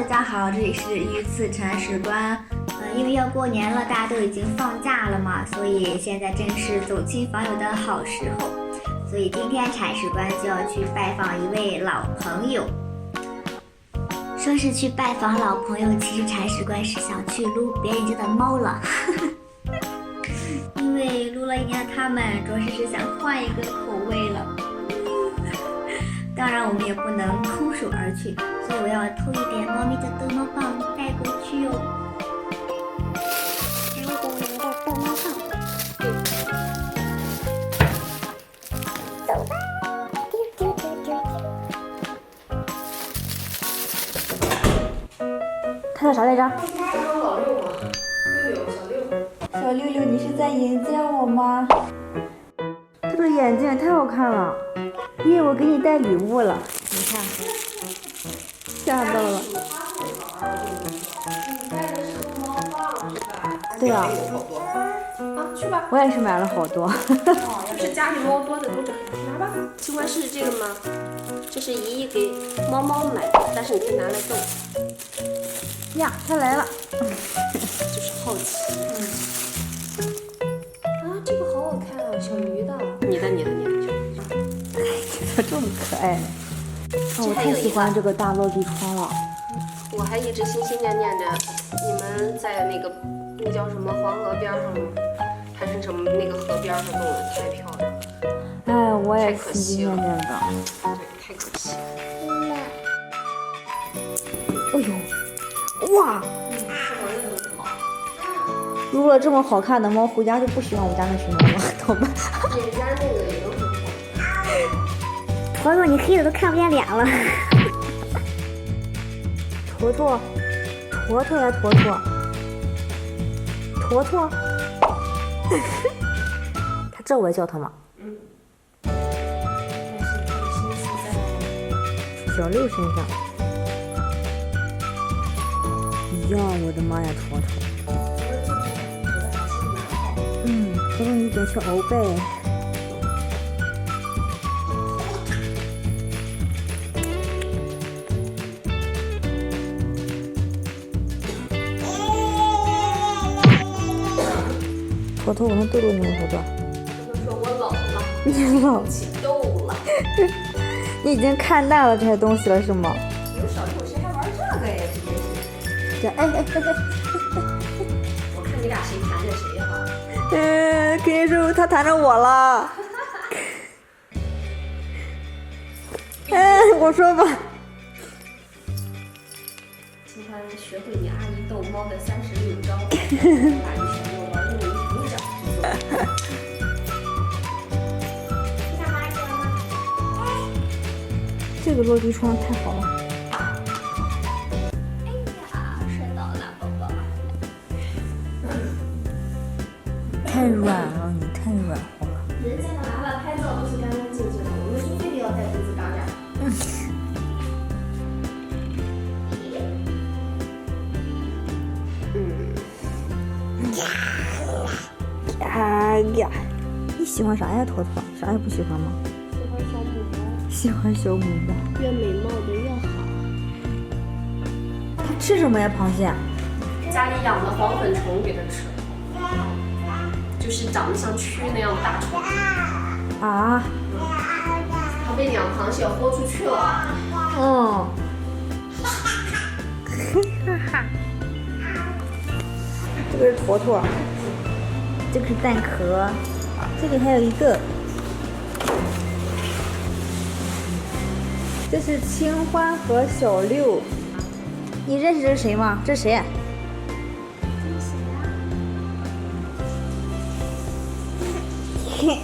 大家好，这里是御赐铲屎官。因为要过年了，大家都已经放假了嘛，所以现在正是走亲访友的好时候。所以今天铲屎官就要去拜访一位老朋友。说是去拜访老朋友，其实铲屎官是想去撸别人家的猫了。因为撸了一年的他们，主要是想换一个口味了。当然，我们也不能空手而去，所以我要偷一点猫咪的逗猫棒带过去哟。带过我的逗猫棒，走吧！丢丢丢丢丢。看到啥来着？老六嘛，小六。小六六，你是在迎接我吗？这个眼镜太好看了，耶！我给你带礼物了，你看，吓到了。你带的是逗猫棒是吧？对啊，去吧。我也是买了好多。就是家里猫多的都这样，拿吧。请问是这个吗？这是姨姨给猫猫买的，但是你可以拿来逗。呀，它来了。就是好奇。啊，这个好好看啊，小鱼的。你的。怎么这么可爱呢？我太喜欢这个大落地窗了。我还一直心心念念着，你们在那叫什么黄河边上吗？还是什么那个河边上弄的太漂亮了。哎，我也心心念念的。对，太可惜了。哎呦，哇！撸了这么好看的猫，回家就不喜欢我们家那群猫了，懂吗？你们家那个也都很好。坨坨，你黑的都看不见脸了。坨坨呀，坨坨，他这我也叫他吗？但是他的心思在小六身上。呀，我的妈呀，坨坨。坨坨你点去熬呗。坨坨，我能逗逗你吗？坨坨。他说我老了，你老，起痘了。你已经看淡了这些东西了是吗？有小六谁还玩这个呀？这哎，我看你俩谁缠着谁哈。肯定是他弹着我了。我说吧。请他学会你阿姨逗猫的36招，把你小六玩弄于股掌之中。你干嘛去了吗？这个落地窗太好了。哎呀，摔倒了，宝宝。太软了，你太软和了。人家的娃娃拍照都是干干净净的，我们就非得要带胡子嘎嘎。哎呀，你喜欢啥呀，坨坨？啥也不喜欢吗？喜欢小母猫，喜欢小母猫。越美貌的越好。它吃什么呀，螃蟹？家里养的黄粉虫给它吃，就是长得像蛆那样的大虫。啊？它被养螃蟹豁出去了。嗯。这个是坨坨，这个是蛋壳，这里还有一个，这是清欢和小六。你认识这是谁吗？这是谁？嘿。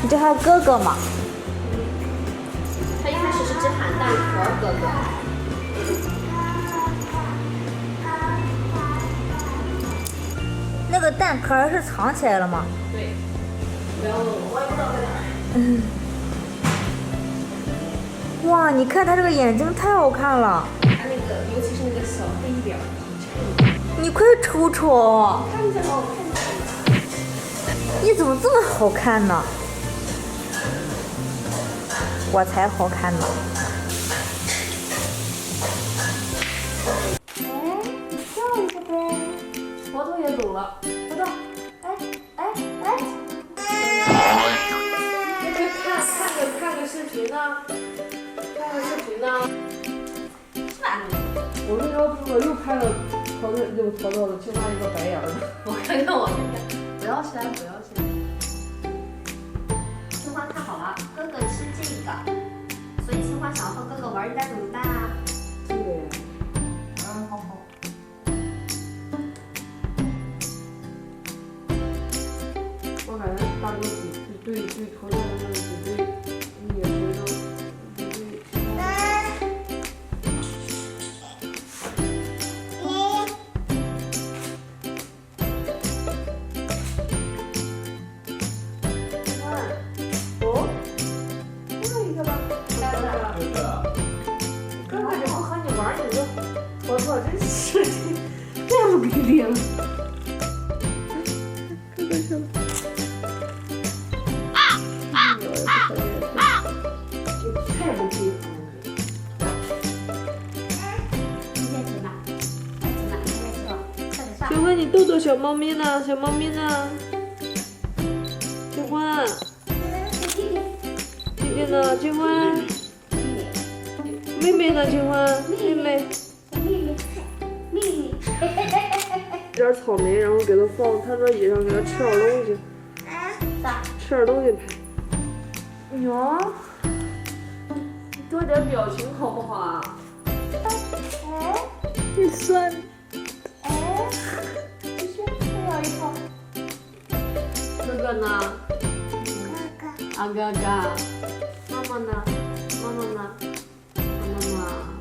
你这还有哥哥吗？它一开始是只喊蛋壳哥哥。那个蛋壳是藏起来了吗？对，不要问我，我也不知道在哪儿。哇，你看它这个眼睛太好看了，它那个，尤其是那个小黑点儿，你快瞅瞅，看一下哦，看一下。你怎么这么好看呢？我才好看呢。哎，你笑一个呗。佛头也走了，豆豆，哎哎哎，那就看个视频呢，看个视频呢。我为什么不又拍了淘到了青蛙一个白眼儿呢？我看，不要起来，不要起来。青花看好了，哥哥吃这个，所以青花想和哥哥玩，应该怎么办啊？这个呀，好。我感觉大哥对淘到的比对你也觉得比对青蛙。哦，这一个吧，哥哥这不和你玩，你就佛头真是这样不给脸了。太不平衡了。你先吃吧，再吃吧，你再吃吧，快点上。请问你逗逗小猫咪呢？小猫咪呢？青花，弟弟呢？青花，妹妹呢？青花，妹妹。秘密，点草莓，然后给它放餐桌椅上，给它吃点东西，吃点东西拍。哟，你多点表情好不好啊？你酸。哥哥呢？啊哥哥。妈妈呢？妈妈呢？妈妈呢？